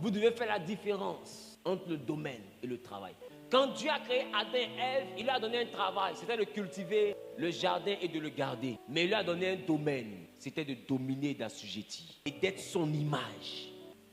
Vous devez faire la différence entre le domaine et le travail. Quand Dieu a créé Adam et Ève, il leur a donné un travail. C'était de cultiver le jardin et de le garder. Mais il leur a donné un domaine. C'était de dominer et d'assujettir. Et d'être son image.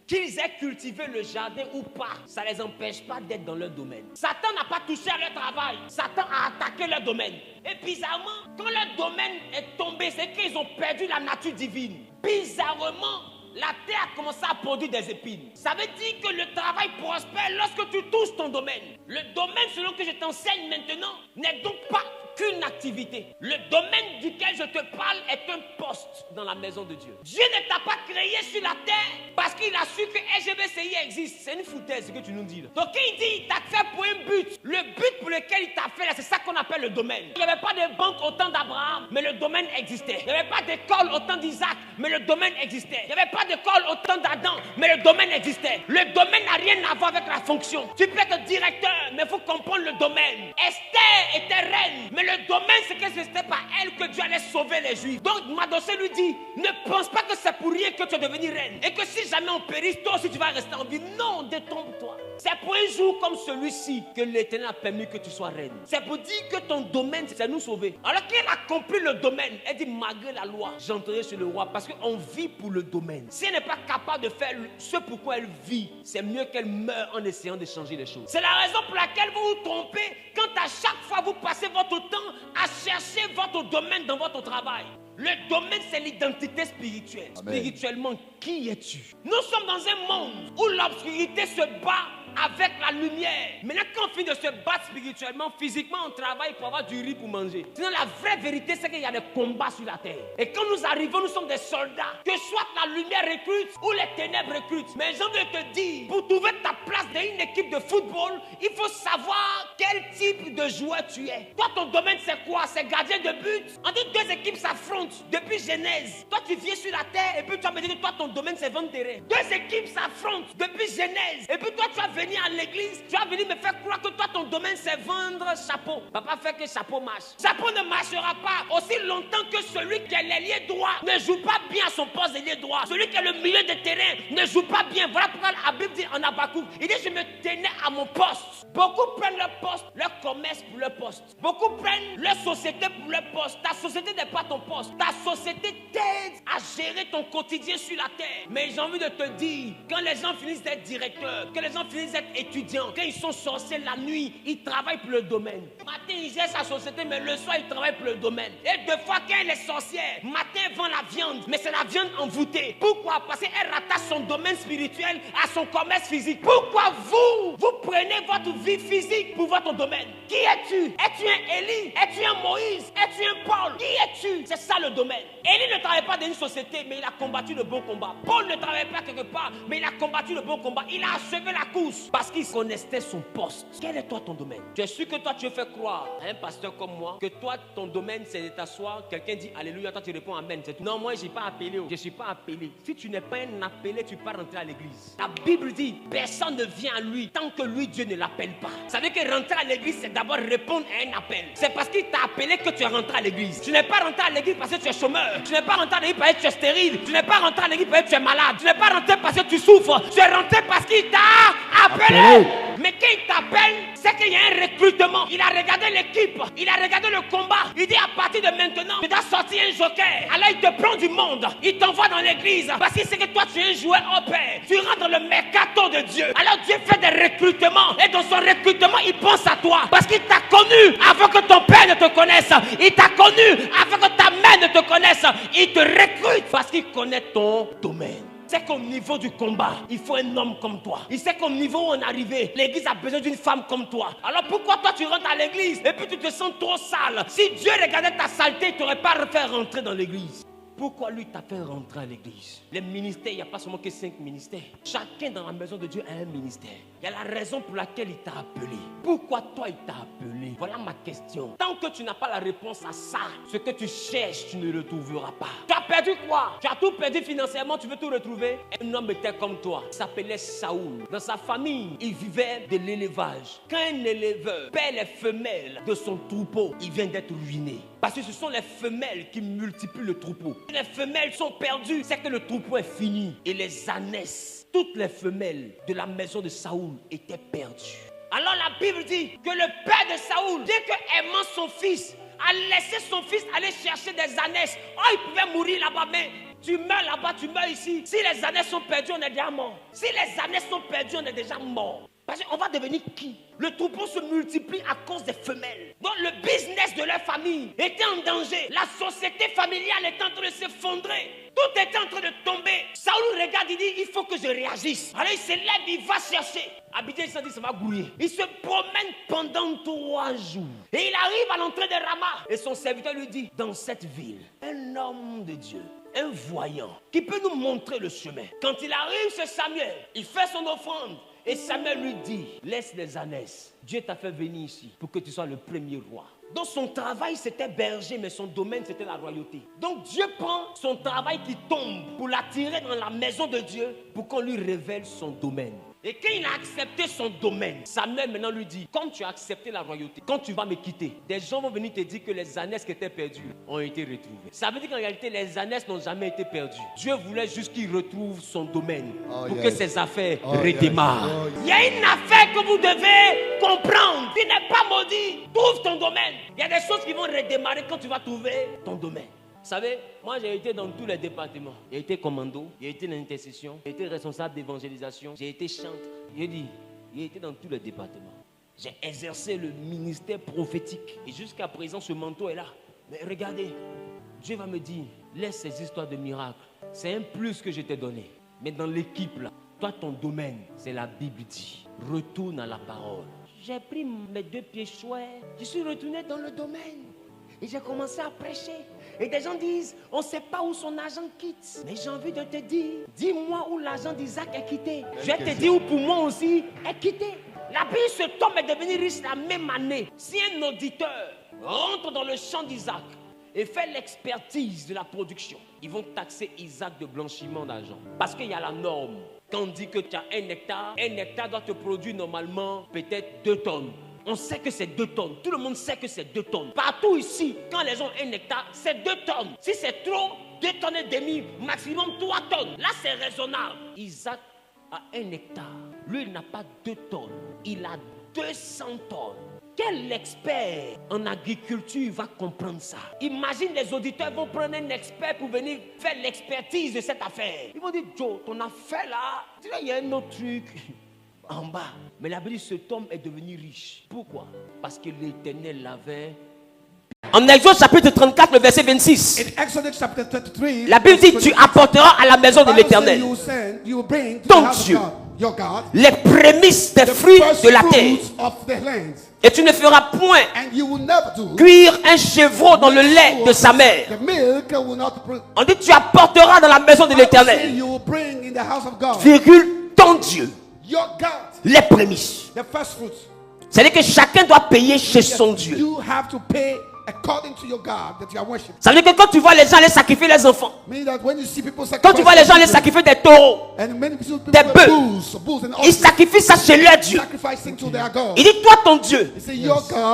Qu'ils aient cultivé le jardin ou pas, ça ne les empêche pas d'être dans leur domaine. Satan n'a pas touché à leur travail. Satan a attaqué leur domaine. Et bizarrement, quand leur domaine est tombé, c'est qu'ils ont perdu la nature divine. Bizarrement, la terre a commencé à produire des épines. Ça veut dire que le travail prospère lorsque tu touches ton domaine. Le domaine selon que je t'enseigne maintenant n'est donc pas qu'une activité. Le domaine duquel je te parle est un poste dans la maison de Dieu. Dieu ne t'a pas créé sur la terre parce qu'il a su que SGBCI existe. C'est une foutaise ce que tu nous dis là. Donc il dit il t'a fait pour un but. Le but pour lequel il t'a fait là, c'est ça qu'on appelle le domaine. Il n'y avait pas de banque au temps d'Abraham, mais le domaine existait. Il n'y avait pas d'école au temps d'Isaac, mais le domaine existait. Il n'y avait pas d'école au temps d'Adam, mais le domaine existait. Le domaine n'a rien à voir avec la fonction. Tu peux être directeur, mais il faut comprendre le domaine. Esther était reine, mais le domaine, c'est que c'était par elle que Dieu allait sauver les Juifs. Donc, Madossé lui dit, ne pense pas que c'est pour rien que tu es devenue reine. Et que si jamais on périsse, toi aussi tu vas rester en vie. Non, détrompe-toi. C'est pour un jour comme celui-ci que l'Éternel a permis que tu sois reine. C'est pour dire que ton domaine, c'est nous sauver. Alors qu'il a compris le domaine, elle dit, malgré la loi, j'entrerai chez le roi. Parce qu'on vit pour le domaine. Si elle n'est pas capable de faire ce pourquoi elle vit, c'est mieux qu'elle meure en essayant de changer les choses. C'est la raison pour laquelle vous vous trompez quand à chaque fois vous passez votre temps à chercher votre domaine dans votre travail. Le domaine, c'est l'identité spirituelle. Amen. Spirituellement, qui es-tu? Nous sommes dans un monde où l'obscurité se bat avec la lumière. Maintenant, quand on finit de se battre spirituellement, physiquement, on travaille pour avoir du riz pour manger. Sinon, la vraie vérité, c'est qu'il y a des combats sur la terre. Et quand nous arrivons, nous sommes des soldats. Que soit la lumière recrute ou les ténèbres recrutent. Mais j'ai envie de te dire, pour trouver ta place dans une équipe de football, il faut savoir quel type de joueur tu es. Toi, ton domaine, c'est quoi? C'est gardien de but. On dit deux équipes s'affrontent depuis Genèse. Toi, tu viens sur la terre et puis tu vas me dire que toi, ton domaine, c'est vendre terrain. Deux équipes s'affrontent depuis Genèse. Et puis toi, tu vas venir à l'église, tu vas venir me faire croire que toi, ton domaine, c'est vendre chapeau. Papa fait que chapeau marche. Chapeau ne marchera pas aussi longtemps que celui qui est l'ailier droit ne joue pas bien à son poste d'ailier droit. Celui qui est le milieu de terrain ne joue pas bien. Voilà pourquoi la Bible dit en Habakkuk, il dit je me tenais à mon poste. Beaucoup prennent leur poste, leur commerce pour leur poste. Beaucoup prennent leur société pour leur poste. Ta société n'est pas ton poste. Ta société t'aide à gérer ton quotidien sur la terre. Mais j'ai envie de te dire, quand les gens finissent d'être directeurs, que les gens finissent d'être étudiants, quand ils sont sorciers la nuit, ils travaillent pour le domaine. Matin, ils gèrent sa société, mais le soir, ils travaillent pour le domaine. Et deux fois, quand elle est sorcière, matin, elle vend la viande, mais c'est la viande envoûtée. Pourquoi? Parce qu'elle rattache son domaine spirituel à son commerce physique. Pourquoi vous prenez votre vie physique pour votre domaine? Qui es-tu? Es-tu un Élie? Es-tu un Moïse? Es-tu un Paul? Qui es-tu? C'est ça le domaine. Élie ne travaille pas dans une société, mais il a combattu le bon combat. Paul ne travaille pas quelque part, mais il a combattu le bon combat. Il a achevé la course parce qu'il connaissait son poste. Quel est toi ton domaine? Tu es sûr que toi tu veux faire croire à un pasteur comme moi que toi ton domaine c'est de t'asseoir, quelqu'un dit alléluia, toi tu réponds amen, c'est tout. Non, moi je n'ai pas appelé, je ne suis pas appelé. Si tu n'es pas un appelé, tu peux pas rentrer à l'église. La Bible dit personne ne vient à lui tant que lui Dieu ne l'appelle pas. Ça veut dire que rentrer à l'église c'est d'abord répondre à un appel. C'est parce qu'il t'a appelé que tu es rentré à l'église. Tu n'es pas rentré à l'église parce que tu es chômeur. Tu n'es pas rentré à l'église parce que tu es stérile. Tu n'es pas rentré à l'église parce que tu es malade. Tu n'es pas rentré parce que tu souffres. Tu es rentré parce qu'il t'a appelé. Mais quand il t'appelle, c'est qu'il y a un recrutement. Il a regardé l'équipe, il a regardé le combat. Il dit à partir de maintenant, tu dois sortir un joker. Alors il te prend du monde, il t'envoie dans l'église parce qu'il sait que toi tu es un joueur au père. Tu rentres dans le mercato de Dieu. Alors Dieu fait des recrutements et dans son recrutement, il pense à toi parce qu'il t'a connu avant que ton père ne te connaisse. Il t'a connu avant que ta mère ne te connaisse. Il te recrute parce qu'il connaît ton domaine. C'est qu'au niveau du combat, il faut un homme comme toi. Il sait qu'au niveau où on est arrivé, l'église a besoin d'une femme comme toi. Alors pourquoi toi tu rentres à l'église et puis tu te sens trop sale? Si Dieu regardait ta saleté, il ne t'aurait pas fait rentrer dans l'église. Pourquoi lui t'a fait rentrer à l'église? Les ministères, il n'y a pas seulement que 5 ministères. Chacun dans la maison de Dieu a un ministère. Il y a la raison pour laquelle il t'a appelé. Pourquoi toi il t'a appelé? Voilà ma question. Tant que tu n'as pas la réponse à ça, ce que tu cherches, tu ne le trouveras pas. Tu as perdu quoi? Tu as tout perdu financièrement, tu veux tout retrouver? Un homme était comme toi, il s'appelait Saoul. Dans sa famille, il vivait de l'élevage. Quand un éleveur perd les femelles de son troupeau, il vient d'être ruiné. Parce que ce sont les femelles qui multiplient le troupeau. Les femelles sont perdues. C'est que le troupeau est fini. Et les ânesses, toutes les femelles de la maison de Saoul étaient perdues. Alors la Bible dit que le père de Saoul, dès qu'aimant son fils, a laissé son fils aller chercher des ânesses. Oh, il pouvait mourir là-bas, mais tu meurs là-bas, tu meurs ici. Si les ânesses sont perdues, on est déjà mort. Si les ânesses sont perdues, on est déjà mort. Parce qu'on va devenir qui? Le troupeau se multiplie à cause des femelles. Donc le business de leur famille était en danger. La société familiale était en train de s'effondrer. Tout était en train de tomber. Saoul regarde, il dit, il faut que je réagisse. Alors il se lève, il va chercher. Abidjan, il s'est dit, ça va grouiller. Il se promène pendant 3 jours. Et il arrive à l'entrée de Rama. Et son serviteur lui dit, dans cette ville, un homme de Dieu, un voyant, qui peut nous montrer le chemin. Quand il arrive chez Samuel, il fait son offrande. Et Samuel lui dit, laisse les ânesses. Dieu t'a fait venir ici pour que tu sois le premier roi. Donc son travail c'était berger, mais son domaine c'était la royauté. Donc Dieu prend son travail qui tombe pour l'attirer dans la maison de Dieu pour qu'on lui révèle son domaine. Et quand il a accepté son domaine, Samuel maintenant lui dit, comme tu as accepté la royauté, quand tu vas me quitter, des gens vont venir te dire que les ânesses qui étaient perdues ont été retrouvées. Ça veut dire qu'en réalité, les ânesses n'ont jamais été perdues. Dieu voulait juste qu'il retrouve son domaine pour que ses affaires redémarrent. Il y a une affaire que vous devez comprendre. Tu n'es pas maudit. Trouve ton domaine. Il y a des choses qui vont redémarrer quand tu vas trouver ton domaine. Vous savez, moi j'ai été dans tous les départements. J'ai été commando, j'ai été dans l'intercession, j'ai été responsable d'évangélisation, j'ai été chanteur. J'ai été dans tous les départements. J'ai exercé le ministère prophétique. Et jusqu'à présent, ce manteau est là. Mais regardez, Dieu va me dire, laisse ces histoires de miracles. C'est un plus que je t'ai donné. Mais dans l'équipe là, toi ton domaine, c'est la Bible dit. Retourne à la parole. J'ai pris mes 2 pieds chouettes. Je suis retourné dans le domaine. Et j'ai commencé à prêcher. Et des gens disent, on ne sait pas où son argent quitte. Mais j'ai envie de te dire, dis-moi où l'argent d'Isaac est quitté. Je vais te dire où pour moi aussi est quitté. La Bible, cet homme est devenu riche la même année. Si un auditeur rentre dans le champ d'Isaac et fait l'expertise de la production, ils vont taxer Isaac de blanchiment d'argent. Parce qu'il y a la norme. Quand on dit que tu as 1 hectare doit te produire normalement peut-être 2 tonnes. On sait que c'est 2 tonnes. Tout le monde sait que c'est 2 tonnes. Partout ici, quand les gens ont 1 hectare, c'est 2 tonnes. Si c'est trop, 2 tonnes et demi, maximum 3 tonnes. Là, c'est raisonnable. Isaac a 1 hectare. Lui, il n'a pas 2 tonnes. Il a 200 tonnes. Quel expert en agriculture va comprendre ça? Imagine les auditeurs vont prendre un expert pour venir faire l'expertise de cette affaire. Ils vont dire, Joe, ton affaire là, tu vois, il y a un autre truc en bas. Mais la Bible dit, cet homme est devenu riche. Pourquoi? Parce que l'Éternel l'avait. En Exode chapitre 34, le verset 26. In Exodus chapter 33, la Bible dit, tu apporteras à la maison de l'Éternel, ton Dieu, les prémices des fruits de la terre. Et tu ne feras point cuire un chevreau dans le lait de sa mère. On dit, tu apporteras dans la maison de l'Éternel, virgule, ton Dieu, les prémices. C'est-à-dire que chacun doit payer chez son Dieu. Ça veut dire que quand tu vois les gens aller sacrifier les enfants, quand tu vois les gens aller sacrifier des taureaux, des bœufs, ils sacrifient ça chez leur Dieu. Il dit, toi ton Dieu,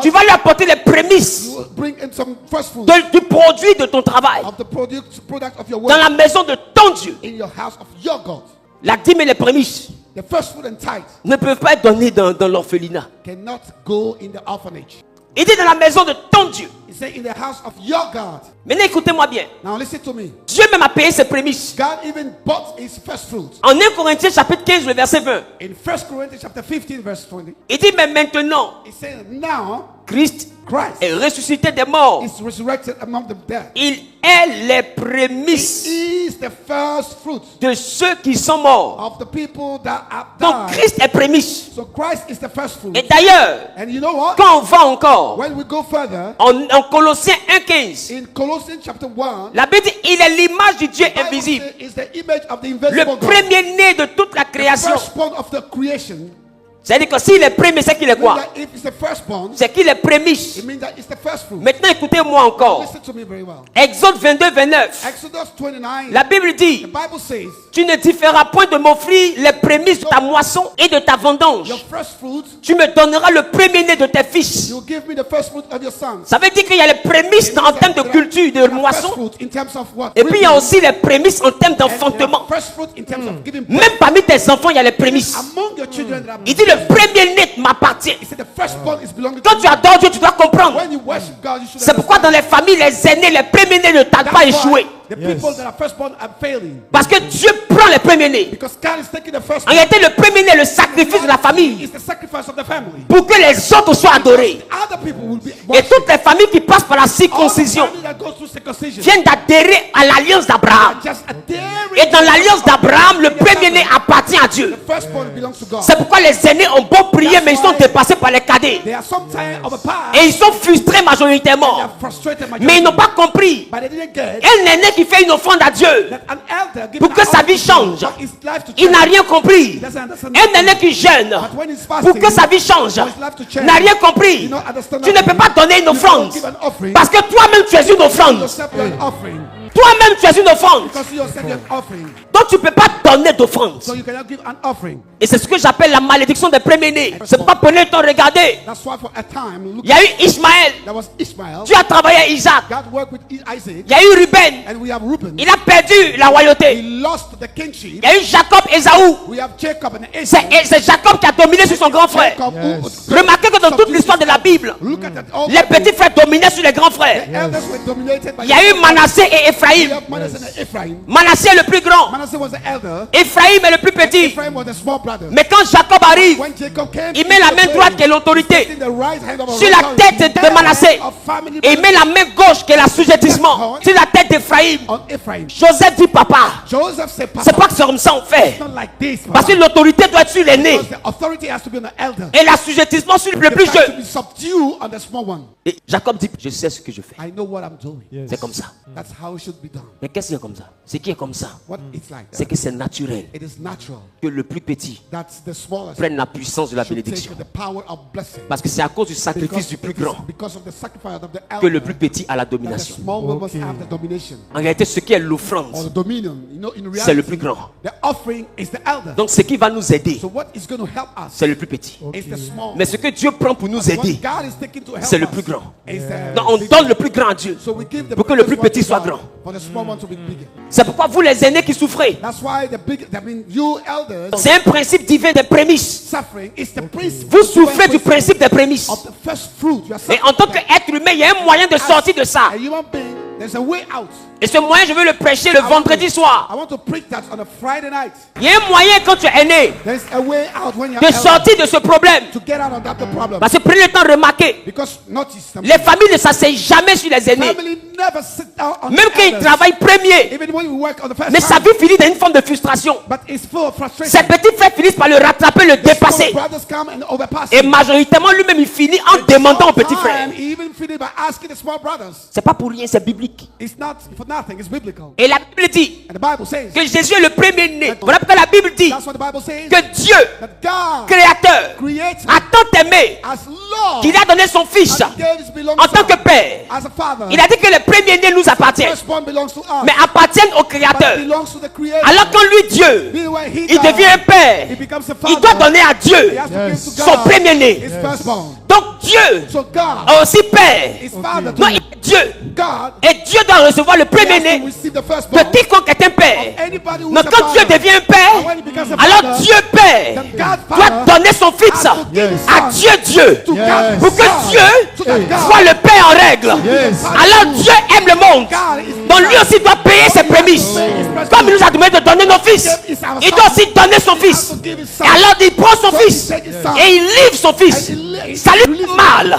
tu vas lui apporter les prémices du produit de ton travail dans la maison de ton Dieu. La dîme et les prémices ne peuvent pas être donnés dans l'orphelinat. Il dit dans la maison de ton Dieu. Maintenant écoutez-moi bien. Dieu même a payé ses prémices. En 1 Corinthiens chapitre 15 le verset 20. Il dit mais maintenant Christ est ressuscité des morts. Il est les prémices de ceux qui sont morts. Donc Christ est prémice. Et d'ailleurs, quand on va encore en Colossiens 1:15, la Bible dit il est l'image du Dieu invisible, le premier-né de toute la création. C'est-à-dire que s'il est premier, c'est qu'il est quoi? If it's the firstborn, C'est qu'il est prémisse. it means that it's the first fruit. Maintenant, écoutez-moi encore. Listen to me very well. Exode 22, 29. Exodus 29. La Bible dit, The Bible says, tu ne différeras point de m'offrir les prémices de ta moisson et de ta vendange. your first fruit, Tu me donneras le premier-né de tes fils. you give me the first fruit of your sons. Ça veut dire qu'il y a les prémices en termes de culture, de moisson. First fruit in terms of what? Et puis il y a aussi les prémices en termes d'enfantement. First fruit in terms of giving birth. Même parmi tes enfants, il y a les prémices. Among your children that are Il dit le premier-né m'appartient. he said the firstborn is belonging Quand to tu adores Dieu, tu dois comprendre. When you worship God, you should C'est pourquoi dans les familles, les aînés, les premiers-nés ne tardent pas à échouer. the people that are firstborn are failing. Parce que Dieu prend les premiers-nés. Because God is taking the En firstborn. réalité, le premier-né est le sacrifice de la famille It's the sacrifice of the family. pour que les autres soient adorés. Other people will be Et toutes les familles qui passent par la circoncision that goes through circumcision. viennent d'adhérer à l'alliance d'Abraham. Just adhering. Et dans l'alliance d'Abraham, le premier-né appartient à Dieu. The firstborn belongs to God. C'est pourquoi les aînés ont beau prier, mais ils sont dépassés par les cadets. They are some time of a past. Et ils sont frustrés They majoritairement. are frustrated Mais ils n'ont pas compris. but they didn't get Un aîné qui fait une offrande à Dieu that an elder gives pour que sa vie change, his life to il n'a change. rien compris. Doesn't understand Un aîné qui jeûne But when he's pour que sa vie change, n'a rien compris. Tu ne peux pas donner une offrande parce que toi-même tu es une offrande. yourself an offering. Toi-même tu es une offrande. Because you yourself you're an offering. Donc tu ne peux pas donner d'offrande. So you cannot give an offering. Et c'est ce que j'appelle la malédiction des premiers-nés. C'est pourquoi prenez le temps de regarder. That's why for a time, look, Il y a eu Ismaël. there was Ishmael. Dieu a travaillé à Isaac. God worked with Isaac. Il y a eu Ruben. And we have Reuben. Il a perdu la He royauté. lost the kingship. Il y a eu Jacob et Ésaü. We have Jacob and Esau. C'est Jacob qui a dominé sur son grand frère. Jacob who Remarquez que dans toute l'histoire de la Bible, look at that. All les petits frères dominaient sur les grands frères. the elders were dominated by Il y a eu Manassé et we Ephraïm. have Manasseh and Ephraim. Manassé est le plus grand. Manasseh was the elder. Ephraïm est le plus petit. Ephraim was the small brother. Mais quand Jacob arrive, When Jacob came, il met la main droite qui est l'autorité in the right hand of a sur la tête de Manassé. of family Et il met la main gauche qui est l'assujettissement sur la tête d'Ephraïm. on Ephraim. Joseph dit papa, Joseph said, Papa, c'est pas que c'est comme ça on fait. it's not like this. Parce que Papa. l'autorité doit être sur l'aîné. Because the authority has to be on the elder. Et l'assujettissement sur le It plus has to jeune. be subdued on the small one. Et Jacob dit, je sais ce que je fais. I know what I'm doing. C'est comme ça. That's how it should be done. Mais qu'est-ce qui est comme ça? Ce qui est comme ça, What it's like. c'est que c'est naturel It is natural. que le plus petit That's the smallest. prenne la puissance de la Should bénédiction. take the power of blessing. Parce que c'est à cause du sacrifice du plus grand Because of the sacrifice of the que le elder plus petit a la that the domination. small one must have the domination En réalité, ce qui est or l'offrande, the dominion. You know, in c'est le reality, plus grand. the offering is the elder. Donc ce qui va nous aider, So what is going to help us c'est le plus petit. is the small. Mais ce que Dieu prend pour nous What aider, God is taking to help c'est le us plus grand. is the donc on donne le plus grand à Dieu So we give the pour que le biggest plus petit one to soit God, grand. for the small one to be bigger. C'est pourquoi vous les aînés qui souffrez, That's why you elders c'est un principe divin des prémices. suffering is the principle. Vous souffrez du principe des prémices. of the first fruit. You are Et en tant qu'être humain, il y a un moyen de sortir de ça. a human being. There's a way out. Et ce moyen, je veux le prêcher le vendredi soir. I want to preach that on a Friday night. Il y a un moyen quand tu es aîné There's a way out when you're de elder, sortir de ce problème. to get out of that problem. Parce que prenez le temps de remarquer, Because notice something. les familles ne s'asseyent jamais sur les aînés. Family never sit down on Même the quand ils elders. travaillent premier. Even when we work on the first Mais sa time, vie finit dans une forme de frustration. but it's full of frustration. Ses petits frères finissent par le rattraper, le Small dépasser. brothers come and overpass Et him. majoritairement, lui-même, il finit en demandant aux petits frères. Sometimes he even finished by asking the small brothers. C'est pas pour rien, c'est biblique. It's not for nothing. It's biblical. Et la Bible dit And the Bible says. que Jésus est le premier-né. Voilà pourquoi la Bible dit That's what the Bible says. que Dieu, That God créateur, creates a tant aimé as Lord. qu'il a donné son fils And gave his belongs en to tant que us. père. As a father. Il a dit que les premiers-nés nous appartiennent, Firstborn belongs to us. mais appartiennent au But créateur. it belongs to the creator. Alors quand lui, Dieu, Be where he il died, devient un père, he becomes a il father. doit donner à Dieu He has to give to son God premier-né. his firstborn. Donc Dieu So God a aussi père. is father to Non, il est Dieu. God. Et Dieu doit recevoir le He has to premier-né receive the de firstborn. quiconque est un père. Anybody who Donc is a quand Dieu father, devient un and père, when he becomes a alors father, Dieu père then God doit Father donner son fils has to give his à son Dieu to God, pour que son, Dieu so that God soit le père en règle. Yes. Alors Dieu aime le monde. God is Donc lui aussi doit payer ses prémices. Comme il nous a demandé de donner nos fils, il doit aussi donner son fils. to give his Et son. alors il prend son So he fils take his son et il livre son fils. and he Ça lui fait mal.